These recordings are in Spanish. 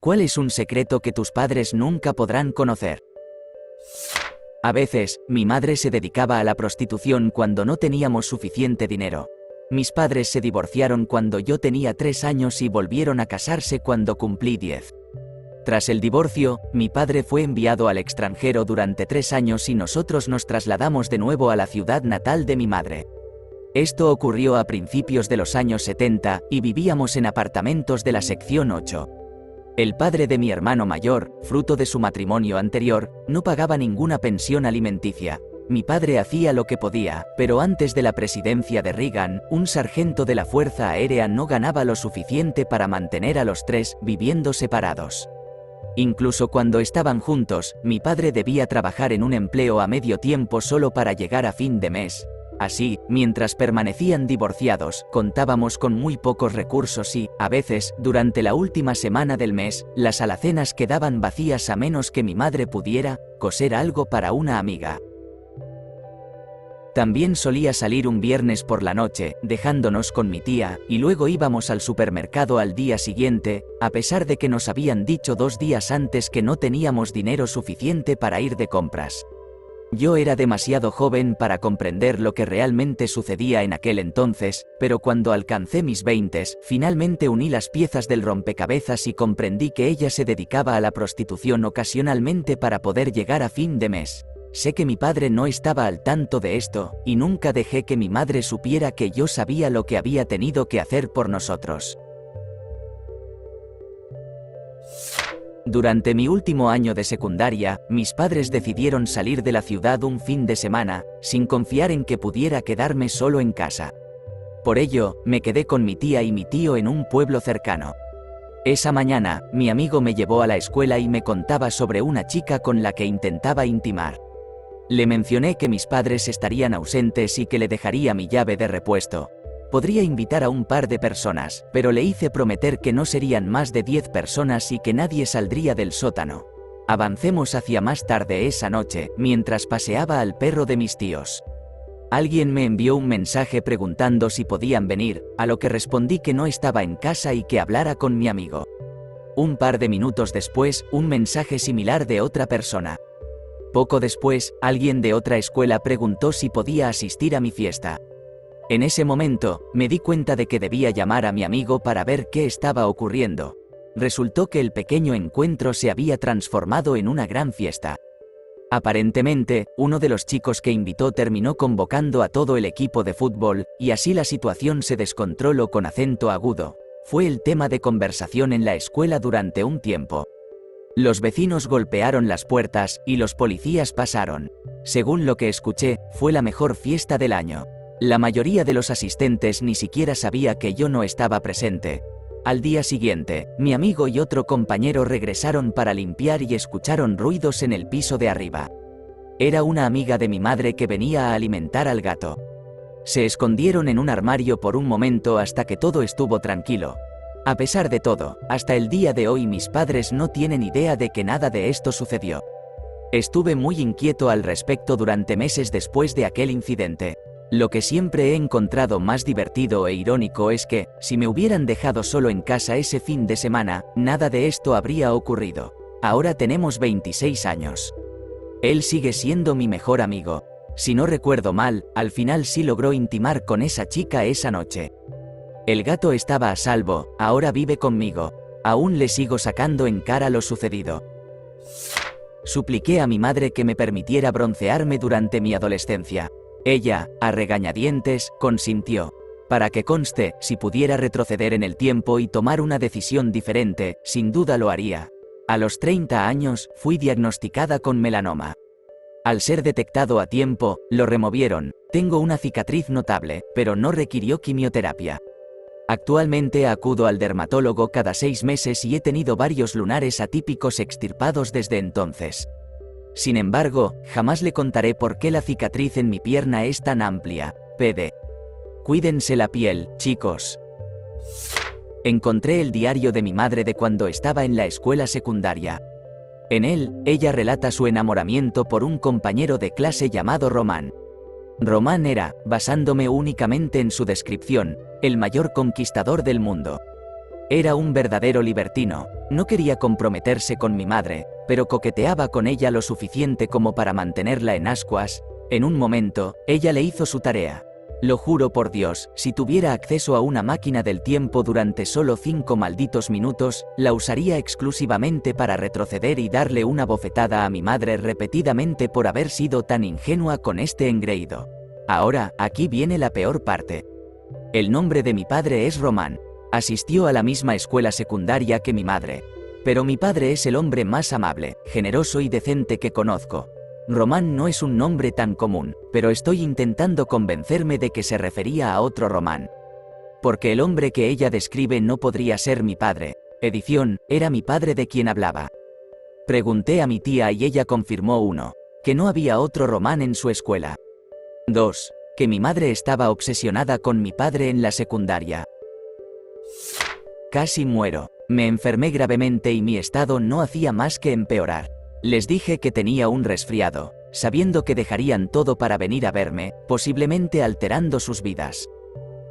¿Cuál es un secreto que tus padres nunca podrán conocer? A veces, mi madre se dedicaba a la prostitución cuando no teníamos suficiente dinero. Mis padres se divorciaron cuando yo tenía 3 años y volvieron a casarse cuando cumplí 10. Tras el divorcio, mi padre fue enviado al extranjero durante 3 años y nosotros nos trasladamos de nuevo a la ciudad natal de mi madre. Esto ocurrió a principios de los años 70 y vivíamos en apartamentos de la sección 8. El padre de mi hermano mayor, fruto de su matrimonio anterior, no pagaba ninguna pensión alimenticia. Mi padre hacía lo que podía, pero antes de la presidencia de Reagan, un sargento de la Fuerza Aérea no ganaba lo suficiente para mantener a los 3 viviendo separados. Incluso cuando estaban juntos, mi padre debía trabajar en un empleo a medio tiempo solo para llegar a fin de mes. Así, mientras permanecían divorciados, contábamos con muy pocos recursos y, a veces, durante la última semana del mes, las alacenas quedaban vacías a menos que mi madre pudiera coser algo para una amiga. También solía salir un viernes por la noche, dejándonos con mi tía, y luego íbamos al supermercado al día siguiente, a pesar de que nos habían dicho 2 días antes que no teníamos dinero suficiente para ir de compras. Yo era demasiado joven para comprender lo que realmente sucedía en aquel entonces, pero cuando alcancé mis 20s, finalmente uní las piezas del rompecabezas y comprendí que ella se dedicaba a la prostitución ocasionalmente para poder llegar a fin de mes. Sé que mi padre no estaba al tanto de esto, y nunca dejé que mi madre supiera que yo sabía lo que había tenido que hacer por nosotros. Durante mi último año de secundaria, mis padres decidieron salir de la ciudad un fin de semana, sin confiar en que pudiera quedarme solo en casa. Por ello, me quedé con mi tía y mi tío en un pueblo cercano. Esa mañana, mi amigo me llevó a la escuela y me contaba sobre una chica con la que intentaba intimar. Le mencioné que mis padres estarían ausentes y que le dejaría mi llave de repuesto. Podría invitar a un par de personas, pero le hice prometer que no serían más de 10 personas y que nadie saldría del sótano. Avancemos hacia más tarde esa noche, mientras paseaba al perro de mis tíos. Alguien me envió un mensaje preguntando si podían venir, a lo que respondí que no estaba en casa y que hablara con mi amigo. Un par de minutos después, un mensaje similar de otra persona. Poco después, alguien de otra escuela preguntó si podía asistir a mi fiesta. En ese momento, me di cuenta de que debía llamar a mi amigo para ver qué estaba ocurriendo. Resultó que el pequeño encuentro se había transformado en una gran fiesta. Aparentemente, uno de los chicos que invitó terminó convocando a todo el equipo de fútbol, y así la situación se descontroló con acento agudo. Fue el tema de conversación en la escuela durante un tiempo. Los vecinos golpearon las puertas, y los policías pasaron. Según lo que escuché, fue la mejor fiesta del año. La mayoría de los asistentes ni siquiera sabía que yo no estaba presente. Al día siguiente, mi amigo y otro compañero regresaron para limpiar y escucharon ruidos en el piso de arriba. Era una amiga de mi madre que venía a alimentar al gato. Se escondieron en un armario por un momento hasta que todo estuvo tranquilo. A pesar de todo, hasta el día de hoy mis padres no tienen idea de que nada de esto sucedió. Estuve muy inquieto al respecto durante meses después de aquel incidente. Lo que siempre he encontrado más divertido e irónico es que, si me hubieran dejado solo en casa ese fin de semana, nada de esto habría ocurrido. Ahora tenemos 26 años. Él sigue siendo mi mejor amigo. Si no recuerdo mal, al final sí logró intimar con esa chica esa noche. El gato estaba a salvo, ahora vive conmigo. Aún le sigo sacando en cara lo sucedido. Supliqué a mi madre que me permitiera broncearme durante mi adolescencia. Ella, a regañadientes, consintió. Para que conste, si pudiera retroceder en el tiempo y tomar una decisión diferente, sin duda lo haría. A los 30 años, fui diagnosticada con melanoma. Al ser detectado a tiempo, lo removieron. Tengo una cicatriz notable, pero no requirió quimioterapia. Actualmente acudo al dermatólogo cada 6 meses y he tenido varios lunares atípicos extirpados desde entonces. Sin embargo, jamás le contaré por qué la cicatriz en mi pierna es tan amplia. PD. Cuídense la piel, chicos. Encontré el diario de mi madre de cuando estaba en la escuela secundaria. En él, ella relata su enamoramiento por un compañero de clase llamado Román. Román era, basándome únicamente en su descripción, el mayor conquistador del mundo. Era un verdadero libertino. No quería comprometerse con mi madre, pero coqueteaba con ella lo suficiente como para mantenerla en ascuas. En un momento, ella le hizo su tarea. Lo juro por Dios, si tuviera acceso a una máquina del tiempo durante solo 5 malditos minutos, la usaría exclusivamente para retroceder y darle una bofetada a mi madre repetidamente por haber sido tan ingenua con este engreído. Ahora, aquí viene la peor parte. El nombre de mi padre es Román. Asistió a la misma escuela secundaria que mi madre. Pero mi padre es el hombre más amable, generoso y decente que conozco. Román no es un nombre tan común, pero estoy intentando convencerme de que se refería a otro Román. Porque el hombre que ella describe no podría ser mi padre. Edición, era mi padre de quien hablaba. Pregunté a mi tía y ella confirmó 1. Que no había otro Román en su escuela. 2. Que mi madre estaba obsesionada con mi padre en la secundaria. Casi muero. Me enfermé gravemente y mi estado no hacía más que empeorar. Les dije que tenía un resfriado, sabiendo que dejarían todo para venir a verme, posiblemente alterando sus vidas.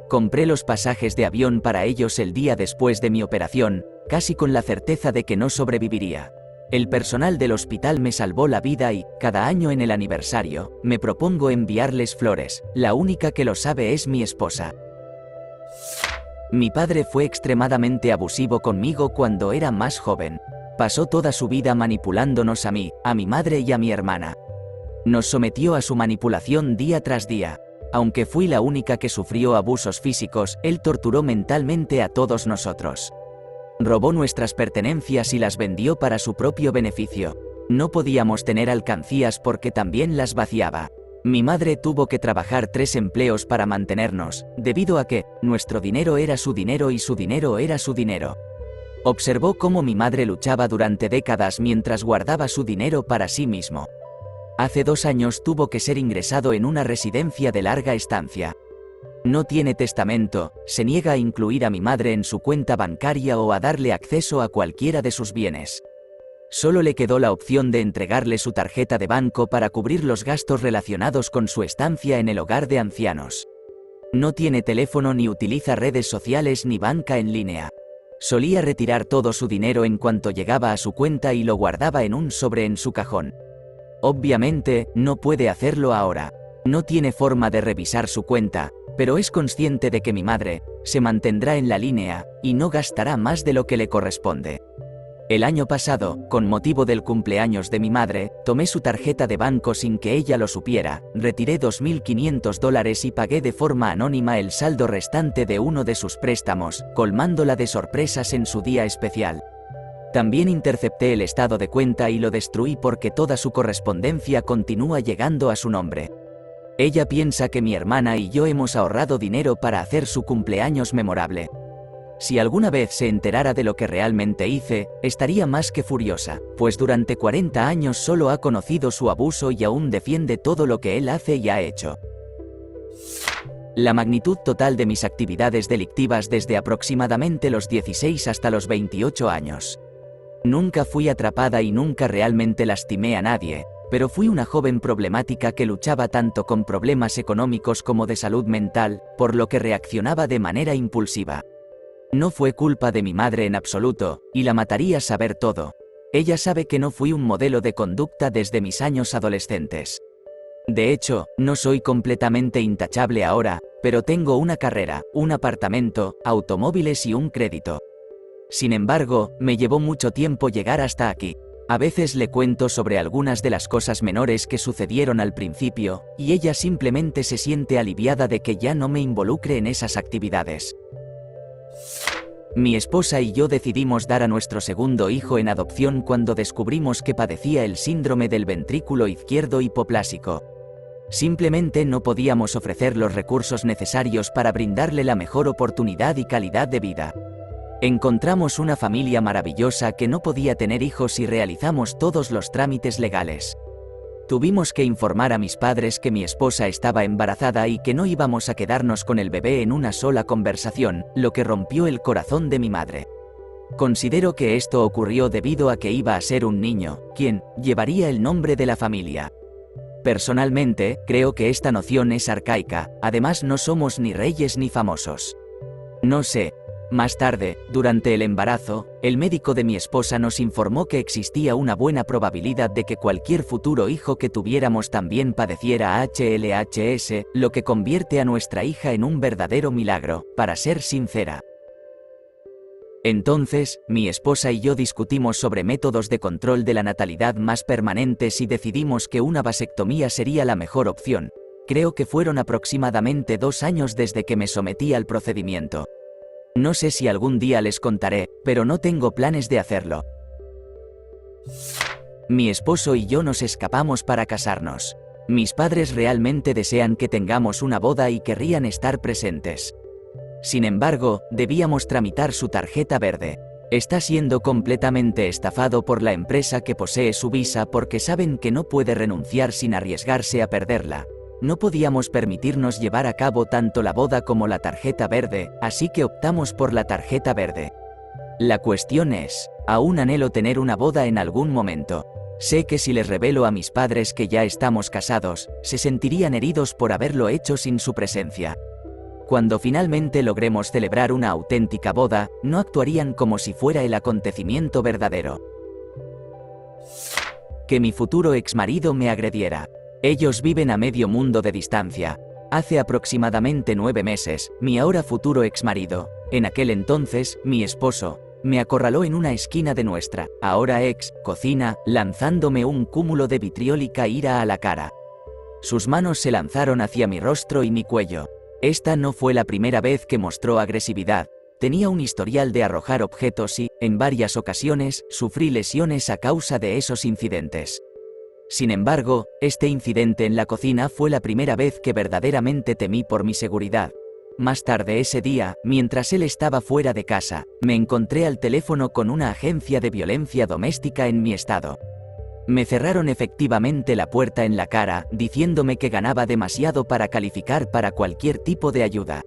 Compré los pasajes de avión para ellos el día después de mi operación, casi con la certeza de que no sobreviviría. El personal del hospital me salvó la vida y, cada año en el aniversario, me propongo enviarles flores. La única que lo sabe es mi esposa. Mi padre fue extremadamente abusivo conmigo cuando era más joven. Pasó toda su vida manipulándonos a mí, a mi madre y a mi hermana. Nos sometió a su manipulación día tras día. Aunque fui la única que sufrió abusos físicos, él torturó mentalmente a todos nosotros. Robó nuestras pertenencias y las vendió para su propio beneficio. No podíamos tener alcancías porque también las vaciaba. Mi madre tuvo que trabajar 3 empleos para mantenernos, debido a que nuestro dinero era su dinero y su dinero era su dinero. Observó cómo mi madre luchaba durante décadas mientras guardaba su dinero para sí mismo. Hace 2 años tuvo que ser ingresado en una residencia de larga estancia. No tiene testamento, se niega a incluir a mi madre en su cuenta bancaria o a darle acceso a cualquiera de sus bienes. Solo le quedó la opción de entregarle su tarjeta de banco para cubrir los gastos relacionados con su estancia en el hogar de ancianos. No tiene teléfono ni utiliza redes sociales ni banca en línea. Solía retirar todo su dinero en cuanto llegaba a su cuenta y lo guardaba en un sobre en su cajón. Obviamente, no puede hacerlo ahora. No tiene forma de revisar su cuenta, pero es consciente de que mi madre se mantendrá en la línea y no gastará más de lo que le corresponde. El año pasado, con motivo del cumpleaños de mi madre, tomé su tarjeta de banco sin que ella lo supiera, retiré $2.500 y pagué de forma anónima el saldo restante de uno de sus préstamos, colmándola de sorpresas en su día especial. También intercepté el estado de cuenta y lo destruí porque toda su correspondencia continúa llegando a su nombre. Ella piensa que mi hermana y yo hemos ahorrado dinero para hacer su cumpleaños memorable. Si alguna vez se enterara de lo que realmente hice, estaría más que furiosa, pues durante 40 años solo ha conocido su abuso y aún defiende todo lo que él hace y ha hecho. La magnitud total de mis actividades delictivas desde aproximadamente los 16 hasta los 28 años. Nunca fui atrapada y nunca realmente lastimé a nadie, pero fui una joven problemática que luchaba tanto con problemas económicos como de salud mental, por lo que reaccionaba de manera impulsiva. No fue culpa de mi madre en absoluto, y la mataría saber todo. Ella sabe que no fui un modelo de conducta desde mis años adolescentes. De hecho, no soy completamente intachable ahora, pero tengo una carrera, un apartamento, automóviles y un crédito. Sin embargo, me llevó mucho tiempo llegar hasta aquí. A veces le cuento sobre algunas de las cosas menores que sucedieron al principio, y ella simplemente se siente aliviada de que ya no me involucre en esas actividades. Mi esposa y yo decidimos dar a nuestro segundo hijo en adopción cuando descubrimos que padecía el síndrome del ventrículo izquierdo hipoplásico. Simplemente no podíamos ofrecer los recursos necesarios para brindarle la mejor oportunidad y calidad de vida. Encontramos una familia maravillosa que no podía tener hijos y realizamos todos los trámites legales. Tuvimos que informar a mis padres que mi esposa estaba embarazada y que no íbamos a quedarnos con el bebé en una sola conversación, lo que rompió el corazón de mi madre. Considero que esto ocurrió debido a que iba a ser un niño, quien llevaría el nombre de la familia. Personalmente, creo que esta noción es arcaica, además no somos ni reyes ni famosos. No sé, Más tarde, durante el embarazo, el médico de mi esposa nos informó que existía una buena probabilidad de que cualquier futuro hijo que tuviéramos también padeciera HLHS, lo que convierte a nuestra hija en un verdadero milagro, para ser sincera. Entonces, mi esposa y yo discutimos sobre métodos de control de la natalidad más permanentes y decidimos que una vasectomía sería la mejor opción. Creo que fueron aproximadamente 2 años desde que me sometí al procedimiento. No sé si algún día les contaré, pero no tengo planes de hacerlo. Mi esposo y yo nos escapamos para casarnos. Mis padres realmente desean que tengamos una boda y querrían estar presentes. Sin embargo, debíamos tramitar su tarjeta verde. Está siendo completamente estafado por la empresa que posee su visa porque saben que no puede renunciar sin arriesgarse a perderla. No podíamos permitirnos llevar a cabo tanto la boda como la tarjeta verde, así que optamos por la tarjeta verde. La cuestión es, aún anhelo tener una boda en algún momento. Sé que si les revelo a mis padres que ya estamos casados, se sentirían heridos por haberlo hecho sin su presencia. Cuando finalmente logremos celebrar una auténtica boda, no actuarían como si fuera el acontecimiento verdadero. Que mi futuro exmarido me agrediera. Ellos viven a medio mundo de distancia. Hace aproximadamente 9 meses, mi ahora futuro exmarido, en aquel entonces, mi esposo, me acorraló en una esquina de nuestra, ahora cocina, lanzándome un cúmulo de vitriólica ira a la cara. Sus manos se lanzaron hacia mi rostro y mi cuello. Esta no fue la primera vez que mostró agresividad. Tenía un historial de arrojar objetos y, en varias ocasiones, sufrí lesiones a causa de esos incidentes. Sin embargo, este incidente en la cocina fue la primera vez que verdaderamente temí por mi seguridad. Más tarde ese día, mientras él estaba fuera de casa, me encontré al teléfono con una agencia de violencia doméstica en mi estado. Me cerraron efectivamente la puerta en la cara, diciéndome que ganaba demasiado para calificar para cualquier tipo de ayuda.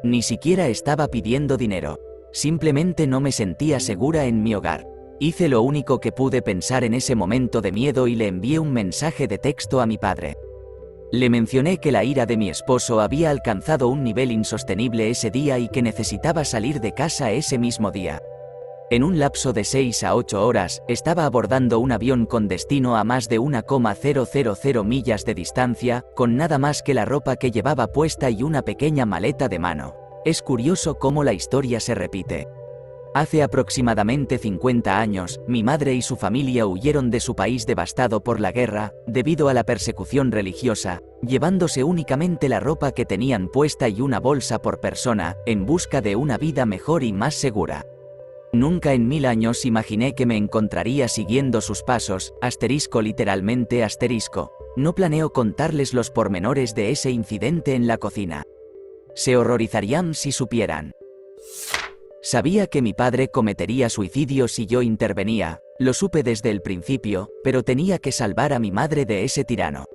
Ni siquiera estaba pidiendo dinero. Simplemente no me sentía segura en mi hogar. Hice lo único que pude pensar en ese momento de miedo y le envié un mensaje de texto a mi padre. Le mencioné que la ira de mi esposo había alcanzado un nivel insostenible ese día y que necesitaba salir de casa ese mismo día. En un lapso de 6 a 8 horas, estaba abordando un avión con destino a más de 1,000 millas de distancia, con nada más que la ropa que llevaba puesta y una pequeña maleta de mano. Es curioso cómo la historia se repite. Hace aproximadamente 50 años, mi madre y su familia huyeron de su país devastado por la guerra, debido a la persecución religiosa, llevándose únicamente la ropa que tenían puesta y una bolsa por persona, en busca de una vida mejor y más segura. Nunca en 1000 años imaginé que me encontraría siguiendo sus pasos, literalmente. No planeo contarles los pormenores de ese incidente en la cocina. Se horrorizarían si supieran. Sabía que mi padre cometería suicidio si yo intervenía, lo supe desde el principio, pero tenía que salvar a mi madre de ese tirano.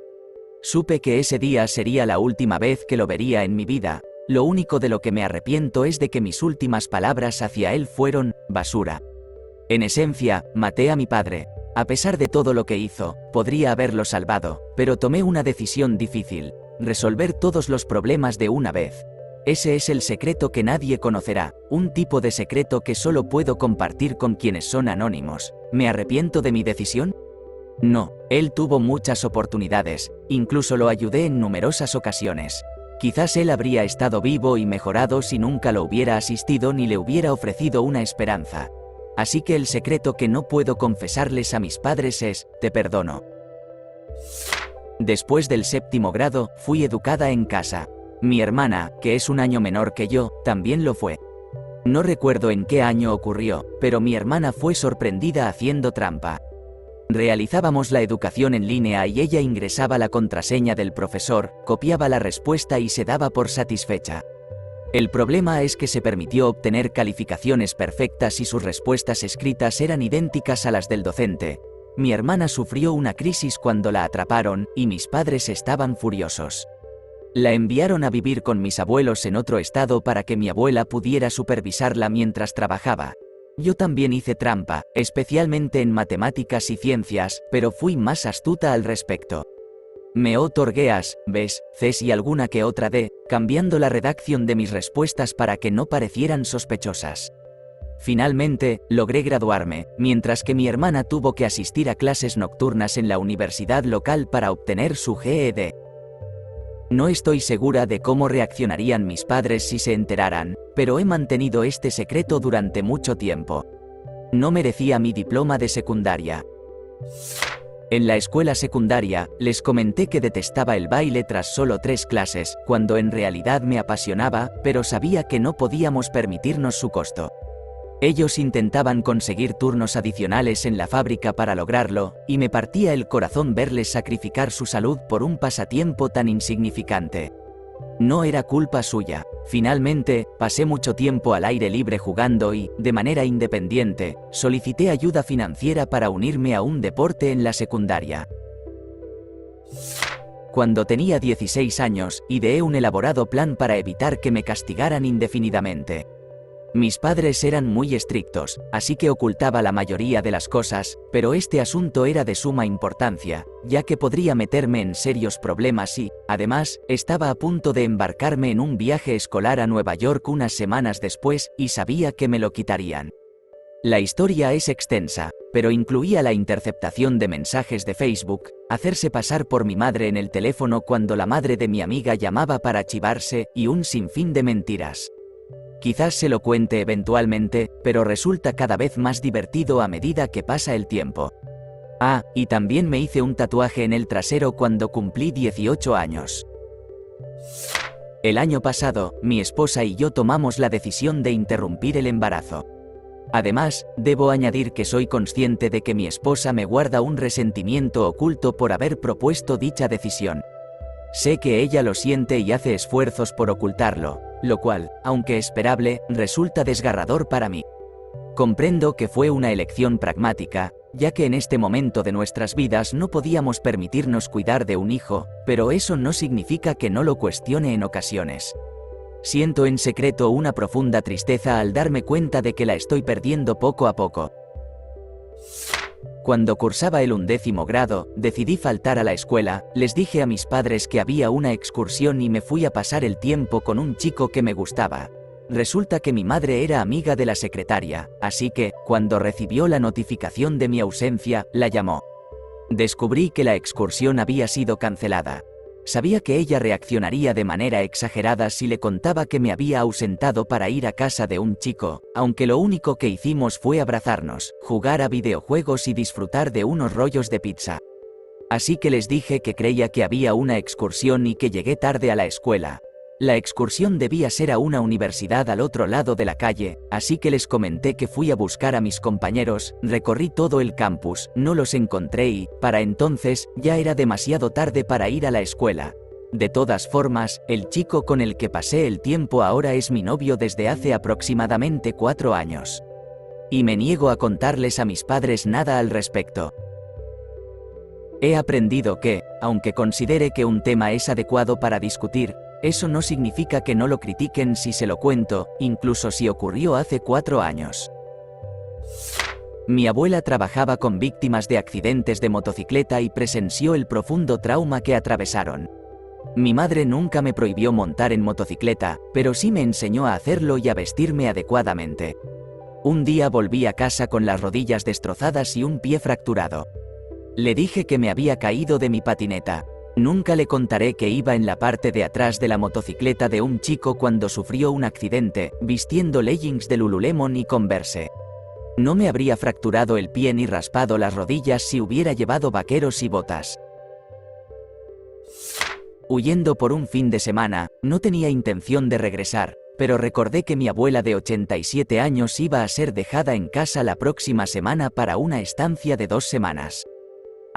Supe que ese día sería la última vez que lo vería en mi vida. Lo único de lo que me arrepiento es de que mis últimas palabras hacia él fueron basura. En esencia, maté a mi padre. A pesar de todo lo que hizo, podría haberlo salvado, pero tomé una decisión difícil: resolver todos los problemas de una vez. Ese es el secreto que nadie conocerá, un tipo de secreto que solo puedo compartir con quienes son anónimos. ¿Me arrepiento de mi decisión? No, él tuvo muchas oportunidades, incluso lo ayudé en numerosas ocasiones. Quizás él habría estado vivo y mejorado si nunca lo hubiera asistido ni le hubiera ofrecido una esperanza. Así que el secreto que no puedo confesarles a mis padres es: te perdono. Después del 7º grado, fui educada en casa. Mi hermana, que es un año menor que yo, también lo fue. No recuerdo en qué año ocurrió, pero mi hermana fue sorprendida haciendo trampa. Realizábamos la educación en línea y ella ingresaba la contraseña del profesor, copiaba la respuesta y se daba por satisfecha. El problema es que se permitió obtener calificaciones perfectas y sus respuestas escritas eran idénticas a las del docente. Mi hermana sufrió una crisis cuando la atraparon, y mis padres estaban furiosos. La enviaron a vivir con mis abuelos en otro estado para que mi abuela pudiera supervisarla mientras trabajaba. Yo también hice trampa, especialmente en matemáticas y ciencias, pero fui más astuta al respecto. Me otorgué A's, B's, C's y alguna que otra D, cambiando la redacción de mis respuestas para que no parecieran sospechosas. Finalmente, logré graduarme, mientras que mi hermana tuvo que asistir a clases nocturnas en la universidad local para obtener su GED. No estoy segura de cómo reaccionarían mis padres si se enteraran, pero he mantenido este secreto durante mucho tiempo. No merecía mi diploma de secundaria. En la escuela secundaria, les comenté que detestaba el baile tras solo 3 clases, cuando en realidad me apasionaba, pero sabía que no podíamos permitirnos su costo. Ellos intentaban conseguir turnos adicionales en la fábrica para lograrlo, y me partía el corazón verles sacrificar su salud por un pasatiempo tan insignificante. No era culpa suya. Finalmente, pasé mucho tiempo al aire libre jugando y, de manera independiente, solicité ayuda financiera para unirme a un deporte en la secundaria. Cuando tenía 16 años, ideé un elaborado plan para evitar que me castigaran indefinidamente. Mis padres eran muy estrictos, así que ocultaba la mayoría de las cosas, pero este asunto era de suma importancia, ya que podría meterme en serios problemas y, además, estaba a punto de embarcarme en un viaje escolar a Nueva York unas semanas después, y sabía que me lo quitarían. La historia es extensa, pero incluía la interceptación de mensajes de Facebook, hacerse pasar por mi madre en el teléfono cuando la madre de mi amiga llamaba para chivarse, y un sinfín de mentiras. Quizás se lo cuente eventualmente, pero resulta cada vez más divertido a medida que pasa el tiempo. Ah, y también me hice un tatuaje en el trasero cuando cumplí 18 años. El año pasado, mi esposa y yo tomamos la decisión de interrumpir el embarazo. Además, debo añadir que soy consciente de que mi esposa me guarda un resentimiento oculto por haber propuesto dicha decisión. Sé que ella lo siente y hace esfuerzos por ocultarlo, lo cual, aunque esperable, resulta desgarrador para mí. Comprendo que fue una elección pragmática, ya que en este momento de nuestras vidas no podíamos permitirnos cuidar de un hijo, pero eso no significa que no lo cuestione en ocasiones. Siento en secreto una profunda tristeza al darme cuenta de que la estoy perdiendo poco a poco. Cuando cursaba el 11º grado, decidí faltar a la escuela, les dije a mis padres que había una excursión y me fui a pasar el tiempo con un chico que me gustaba. Resulta que mi madre era amiga de la secretaria, así que, cuando recibió la notificación de mi ausencia, la llamó. Descubrí que la excursión había sido cancelada. Sabía que ella reaccionaría de manera exagerada si le contaba que me había ausentado para ir a casa de un chico, aunque lo único que hicimos fue abrazarnos, jugar a videojuegos y disfrutar de unos rollos de pizza. Así que les dije que creía que había una excursión y que llegué tarde a la escuela. La excursión debía ser a una universidad al otro lado de la calle, así que les comenté que fui a buscar a mis compañeros, recorrí todo el campus, no los encontré y, para entonces, ya era demasiado tarde para ir a la escuela. De todas formas, el chico con el que pasé el tiempo ahora es mi novio desde hace aproximadamente 4 años. Y me niego a contarles a mis padres nada al respecto. He aprendido que, aunque considere que un tema es adecuado para discutir, eso no significa que no lo critiquen si se lo cuento, incluso si ocurrió hace 4 años. Mi abuela trabajaba con víctimas de accidentes de motocicleta y presenció el profundo trauma que atravesaron. Mi madre nunca me prohibió montar en motocicleta, pero sí me enseñó a hacerlo y a vestirme adecuadamente. Un día volví a casa con las rodillas destrozadas y un pie fracturado. Le dije que me había caído de mi patineta. Nunca le contaré que iba en la parte de atrás de la motocicleta de un chico cuando sufrió un accidente, vistiendo leggings de Lululemon y Converse. No me habría fracturado el pie ni raspado las rodillas si hubiera llevado vaqueros y botas. Huyendo por un fin de semana, no tenía intención de regresar, pero recordé que mi abuela de 87 años iba a ser dejada en casa la próxima semana para una estancia de 2 semanas.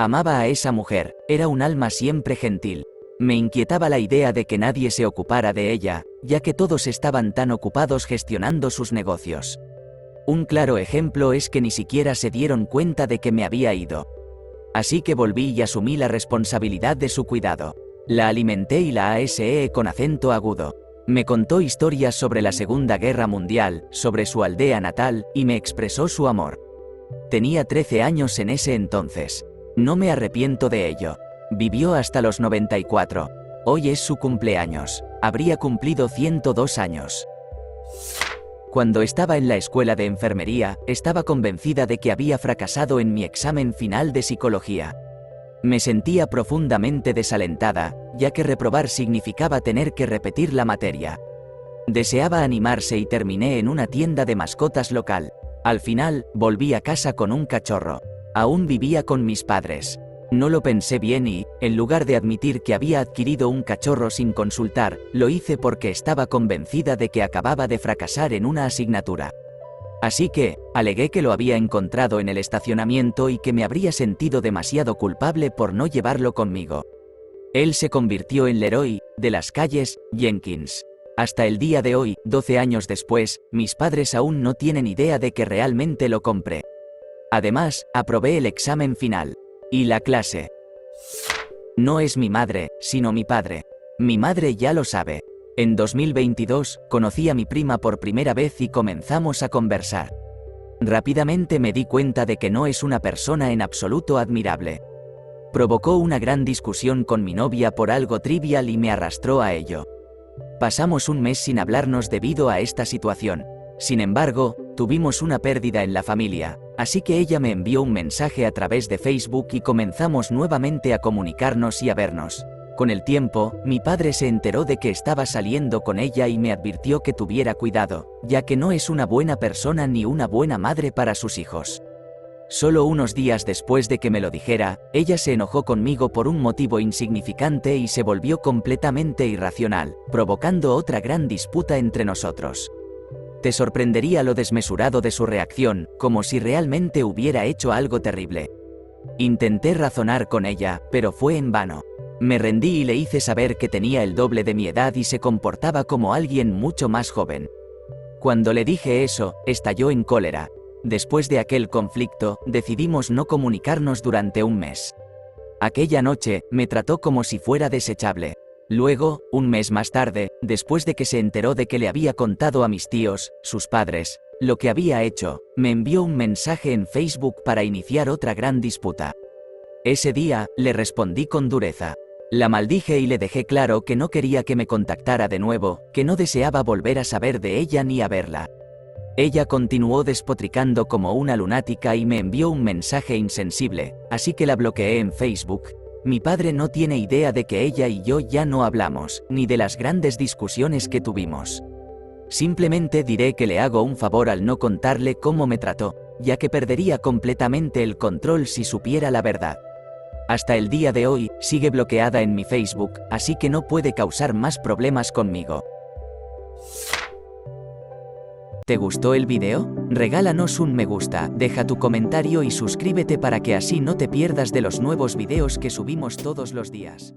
Amaba a esa mujer, era un alma siempre gentil. Me inquietaba la idea de que nadie se ocupara de ella, ya que todos estaban tan ocupados gestionando sus negocios. Un claro ejemplo es que ni siquiera se dieron cuenta de que me había ido. Así que volví y asumí la responsabilidad de su cuidado. La alimenté y la aseé con acento agudo. Me contó historias sobre la Segunda Guerra Mundial, sobre su aldea natal, y me expresó su amor. Tenía 13 años en ese entonces. No me arrepiento de ello. Vivió hasta los 94. Hoy es su cumpleaños. Habría cumplido 102 años. Cuando estaba en la escuela de enfermería, estaba convencida de que había fracasado en mi examen final de psicología. Me sentía profundamente desalentada, ya que reprobar significaba tener que repetir la materia. Deseaba animarse y terminé en una tienda de mascotas local. Al final, volví a casa con un cachorro. Aún vivía con mis padres. No lo pensé bien y, en lugar de admitir que había adquirido un cachorro sin consultar, lo hice porque estaba convencida de que acababa de fracasar en una asignatura. Así que, alegué que lo había encontrado en el estacionamiento y que me habría sentido demasiado culpable por no llevarlo conmigo. Él se convirtió en Leroy, de las calles Jenkins. Hasta el día de hoy, 12 años después, mis padres aún no tienen idea de que realmente lo compré. Además, aprobé el examen final. Y la clase. No es mi madre, sino mi padre. Mi madre ya lo sabe. En 2022, conocí a mi prima por primera vez y comenzamos a conversar. Rápidamente me di cuenta de que no es una persona en absoluto admirable. Provocó una gran discusión con mi novia por algo trivial y me arrastró a ello. Pasamos un mes sin hablarnos debido a esta situación. Sin embargo, tuvimos una pérdida en la familia, así que ella me envió un mensaje a través de Facebook y comenzamos nuevamente a comunicarnos y a vernos. Con el tiempo, mi padre se enteró de que estaba saliendo con ella y me advirtió que tuviera cuidado, ya que no es una buena persona ni una buena madre para sus hijos. Solo unos días después de que me lo dijera, ella se enojó conmigo por un motivo insignificante y se volvió completamente irracional, provocando otra gran disputa entre nosotros. Te sorprendería lo desmesurado de su reacción, como si realmente hubiera hecho algo terrible. Intenté razonar con ella, pero fue en vano. Me rendí y le hice saber que tenía el doble de mi edad y se comportaba como alguien mucho más joven. Cuando le dije eso, estalló en cólera. Después de aquel conflicto, decidimos no comunicarnos durante un mes. Aquella noche, me trató como si fuera desechable. Luego, un mes más tarde, después de que se enteró de que le había contado a mis tíos, sus padres, lo que había hecho, me envió un mensaje en Facebook para iniciar otra gran disputa. Ese día, le respondí con dureza. La maldije y le dejé claro que no quería que me contactara de nuevo, que no deseaba volver a saber de ella ni a verla. Ella continuó despotricando como una lunática y me envió un mensaje insensible, así que la bloqueé en Facebook. Mi padre no tiene idea de que ella y yo ya no hablamos, ni de las grandes discusiones que tuvimos. Simplemente diré que le hago un favor al no contarle cómo me trató, ya que perdería completamente el control si supiera la verdad. Hasta el día de hoy, sigue bloqueada en mi Facebook, así que no puede causar más problemas conmigo. ¿Te gustó el video? Regálanos un me gusta, deja tu comentario y suscríbete para que así no te pierdas de los nuevos videos que subimos todos los días.